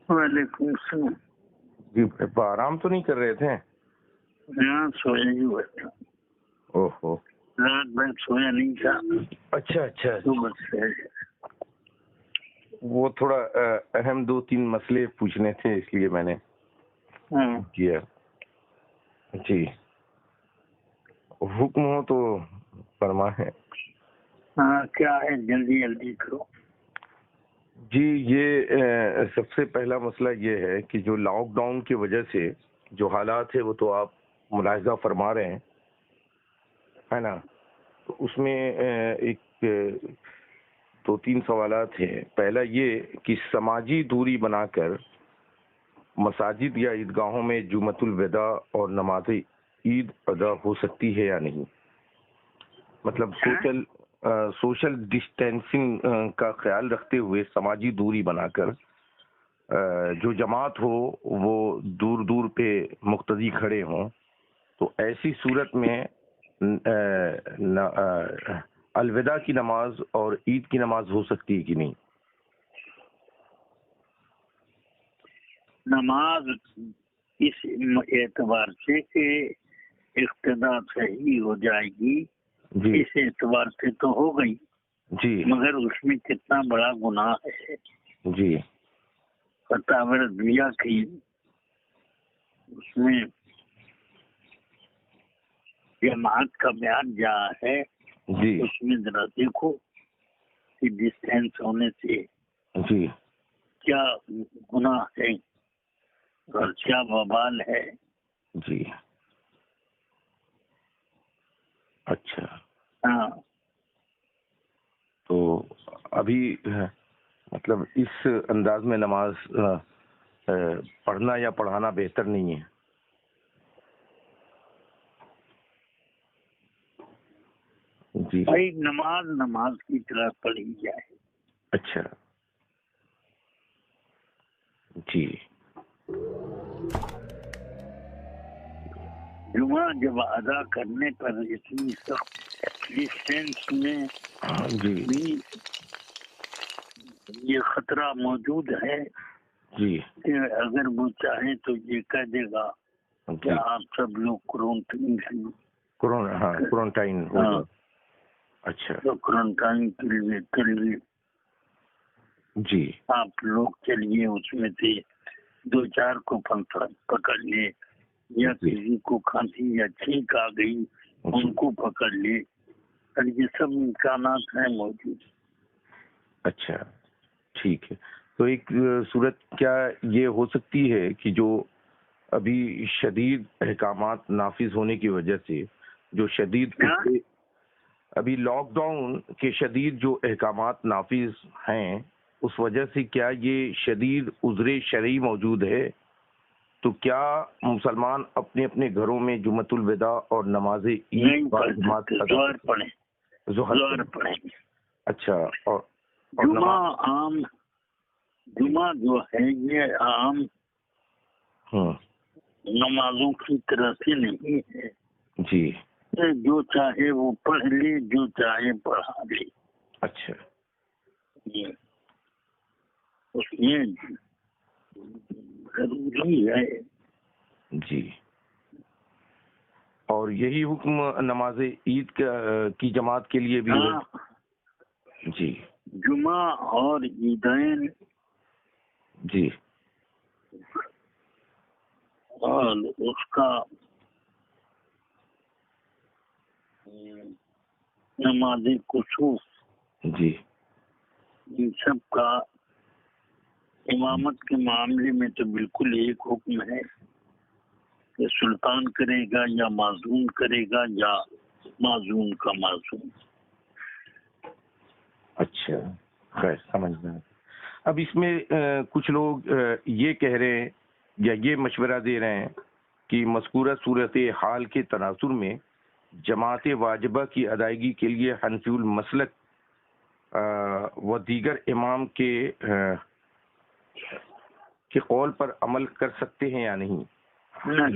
وعلیکم السلام. جی آرام تو نہیں کر رہے تھے؟ یہاں سویا ہی ہوا تھا. اوہو، رات بھر سویا نہیں تھا. اچھا. صبح سے وہ تھوڑا اہم 2-3 مسئلے پوچھنے تھے، اس لیے میں نے کیا. جی حکم ہو تو فرمائیں. ہاں کیا ہے، جلدی کرو. جی یہ سب سے پہلا مسئلہ یہ ہے کہ جو لاک ڈاؤن کی وجہ سے جو حالات ہیں وہ تو آپ ملاحظہ فرما رہے ہیں، ہے نا. تو اس میں ایک 2-3 سوالات ہیں. پہلا یہ کہ سماجی دوری بنا کر مساجد یا عیدگاہوں میں جمعۃ الوداع اور نماز عید ادا ہو سکتی ہے یا نہیں؟ مطلب سوشل ڈسٹینسنگ کا خیال رکھتے ہوئے سماجی دوری بنا کر جو جماعت ہو وہ دور دور پہ مقتدی کھڑے ہوں، تو ایسی صورت میں الوداع کی نماز اور عید کی نماز ہو سکتی ہے کہ نہیں؟ نماز اس اعتبار سے کہ اقتداء صحیح ہو جائے گی، جی اس اعتبار سے تو ہو گئی، جی مگر اس میں کتنا بڑا گناہ ہے. جی فتاوی رضویہ کی اس میں جماعت کا بیان جہاں ہے جی اس میں ذرا دیکھو کہ ڈسٹینس ہونے سے جی کیا گناہ ہے اور کیا وبال ہے. جی اچھا. ہاں تو ابھی مطلب اس انداز میں نماز پڑھنا یا پڑھانا بہتر نہیں ہے؟ جی بھائی نماز کی طرح پڑھی جائے. اچھا جی جمعہ جب ادا کرنے پر اتنی سخت ڈسٹینس میں جی بھی یہ خطرہ موجود ہے جی کہ اگر وہ چاہے تو یہ کہہ دے گا کہ جی آپ سب لوگ کورنٹائن ہو ہاں گیا. اچھا تو کرنٹائن کے لیے جی آپ لوگ چلیے اس میں سے 2-4 کو پکڑ لے، یا جی کسی کو کھانسی یا چھینک آ گئی ان کو پکڑ لے، اور یہ سب امکانات ہیں موجود. اچھا ٹھیک ہے. تو ایک صورت کیا یہ ہو سکتی ہے کہ جو ابھی شدید احکامات نافذ ہونے کی وجہ سے جو شدید ابھی لاک ڈاؤن کے شدید جو احکامات نافذ ہیں اس وجہ سے کیا یہ شدید عذر شرعی موجود ہے؟ تو کیا مسلمان اپنے اپنے گھروں میں جمعۃ الوداع اور نماز عید ظہر پڑھیں. اچھا اور جمعہ جو ہے یہ عام نمازوں کی طرح سے نہیں ہے. جی جو چاہے وہ پڑھ لے، جو چاہے پڑھا لے. اچھا اس میں ضروری ہے. جی اور یہی حکم نماز عید کی جماعت کے لیے بھی ہے؟ جی جمعہ اور عیدین جی اور اس کا نماز کسوف جی ان سب کا امامت کے معاملے میں تو بالکل ایک حکم ہے کہ سلطان کرے گا یا معزون کرے گا یا معزون کا معزون. اچھا خیر سمجھ میں. اب اس میں کچھ لوگ یہ کہہ رہے ہیں یا یہ مشورہ دے رہے ہیں کہ مذکورہ صورت حال کے تناظر میں جماعت واجبہ کی ادائیگی کے لیے حنفی المسلک و دیگر امام کے قول پر عمل کر سکتے ہیں یا نہیں؟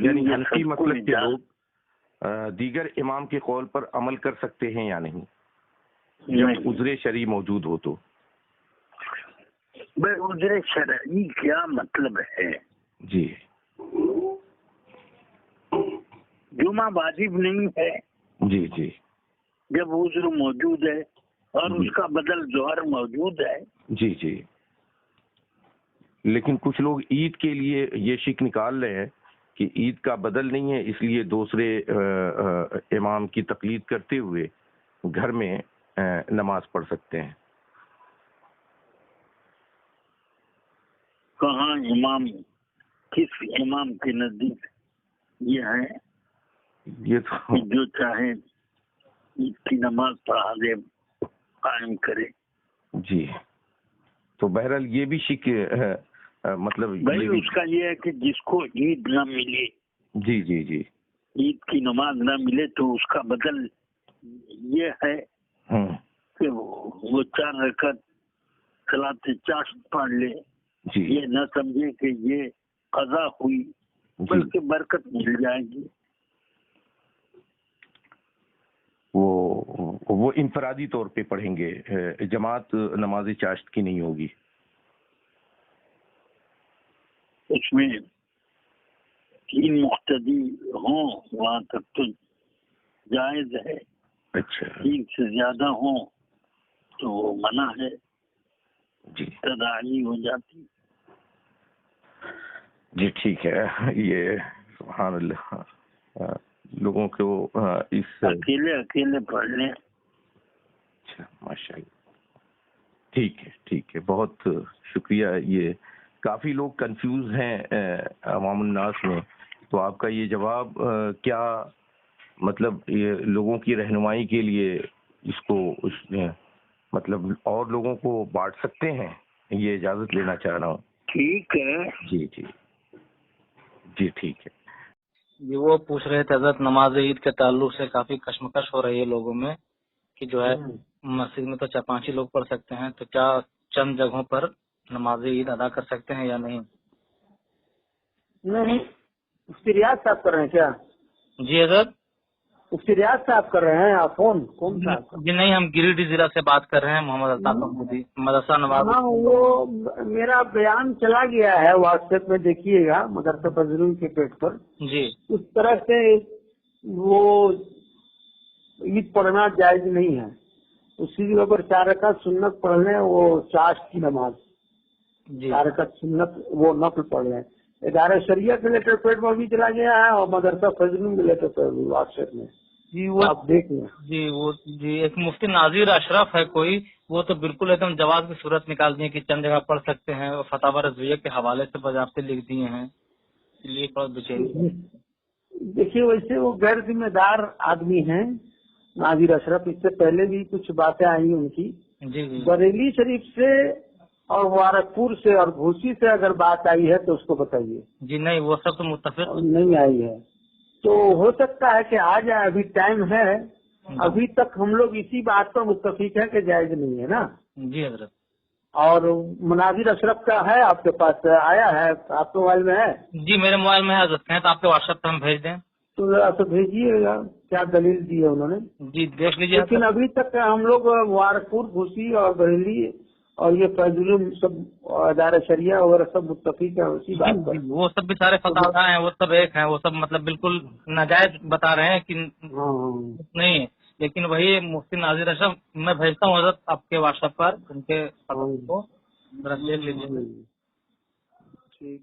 یعنی حنفی مسلک کے لوگ دیگر امام کے قول پر عمل کر سکتے ہیں یا نہیں جب عذر شرعی موجود ہو تو؟ بے عذر شرعی کیا مطلب ہے؟ جی جمعہ واجب نہیں ہے جی جی جب عذر موجود ہے اور اس کا بدل ظہر موجود ہے. جی جی. لیکن کچھ لوگ عید کے لیے یہ شک نکال رہے ہیں کہ عید کا بدل نہیں ہے، اس لیے دوسرے امام کی تقلید کرتے ہوئے گھر میں نماز پڑھ سکتے ہیں. کہاں امام، کس امام کے نزدیک یہ ہے؟ یہ تو جو چاہے عید کی نماز پڑھا دے، قائم کرے. جی تو بہرحال یہ بھی شک مطلب بھائی اس کا یہ ہے کہ جس کو عید نہ ملے، جی جی جی عید کی نماز نہ ملے تو اس کا بدل یہ ہے کہ وہ 4 رکعت صلاۃ چاشت پڑھ لے. جی یہ نہ سمجھے کہ یہ قضا ہوئی، بلکہ برکت مل جائے گی. وہ انفرادی طور پہ پڑھیں گے، جماعت نماز چاشت کی نہیں ہوگی. اس میں 3 مقتدی ہوں وہاں تک تو جائز ہے. اچھا 3 سے زیادہ ہوں تو وہ منع ہے، جی تداعی ہو جاتی. جی ٹھیک ہے. یہ سبحان اللہ، لوگوں کو اس اکیلے پڑھ لیں. اچھا ماشاء اللہ. ٹھیک ہے بہت شکریہ. یہ کافی لوگ کنفیوز ہیں عوام الناس میں، تو آپ کا یہ جواب کیا مطلب یہ لوگوں کی رہنمائی کے لیے اس کو مطلب اور لوگوں کو بانٹ سکتے ہیں؟ یہ اجازت لینا چاہ رہا ہوں. ٹھیک ہے. جی جی جی ٹھیک ہے. جی وہ پوچھ رہے تھے حضرت، نماز عید کے تعلق سے کافی کشمکش ہو رہی ہے لوگوں میں کہ جو ہے مسجد میں تو 4-5 ہی لوگ پڑھ سکتے ہیں، تو کیا چند جگہوں پر نماز عید ادا کر سکتے ہیں یا نہیں؟ نہیں، مفتی ریاض صاحب کر رہے ہیں کیا؟ جی حضرت. مفتی ریاض صاحب کر رہے ہیں آپ فون؟ کون صاحب؟ جی نہیں، ہم گریڈی ضلع سے بات کر رہے ہیں، محمد الطاف محمودی، مدرسہ نواز. ہاں وہ میرا بیان چلا گیا ہے واٹس ایپ میں، دیکھیے گا مدرسہ فضلون کے پیج پر. جی اس طرح سے وہ عید پڑھنا جائز نہیں ہے. اسی جگہ پر 4 رکعت سنت پڑھ لیں، وہ چاشت کی نماز جی 4 رکعت سنت وہ نفل پڑھ لیں. ادارہ شریعت کے لیٹر پیڈ پر بھی چلا گیا ہے اور مدرسہ فضلون کے لیٹر پیڈ بھی واٹس ایپ میں جی وہ آپ دیکھ لیں. جی ایک مفتی ناظر اشرف ہے کوئی، وہ تو بالکل ایک دم جواز کی صورت نکال دیے کہ چند جگہ پڑھ سکتے ہیں، اور فتاوی رضویہ کے حوالے سے باضابطے لکھ دیے ہیں. اس لیے بہت بچے. دیکھیے ویسے وہ غیر ذمہ دار آدمی ہیں ناظر اشرف. اس سے پہلے بھی کچھ باتیں آئی ان کی. جی جی بریلی شریف سے اور مبارکپور سے اور گھوسی سے اگر بات آئی ہے تو اس کو بتائیے. جی نہیں، وہ سب تو متفق. نہیں آئی ہے تو ہو سکتا ہے کہ آ جائے، ابھی ٹائم ہے. ابھی تک ہم لوگ اسی بات پر متفق ہے کہ جائز نہیں ہے نا. جی حضرت. اور مناظر اشرف کا ہے آپ کے پاس، آیا ہے آپ کے موبائل میں ہے؟ جی میرے موبائل میں ہے حضرت، ہیں تو آپ کے واٹس ایپ پہ ہم بھیج دیں تو ذرا سا بھیجیے گا کیا دلیل دی ہے انہوں نے. جی دیکھ لیجیے. لیکن ابھی تک ہم لوگ مبارکپور، گھوسی اور بریلی اور یہ فضل سب ادارہ شریعہ وغیرہ سب متفق ہیں اسی بات پر. وہ سب بھی سارے فتاوی ہیں، وہ سب ایک ہیں، وہ سب مطلب بالکل ناجائز بتا رہے ہیں کہ نہیں ہے. لیکن وہی مفتی ناظر اشرف میں بھیجتا ہوں حضرت آپ کے واٹس ایپ پر ان کے کو دیکھ لیجیے. ٹھیک.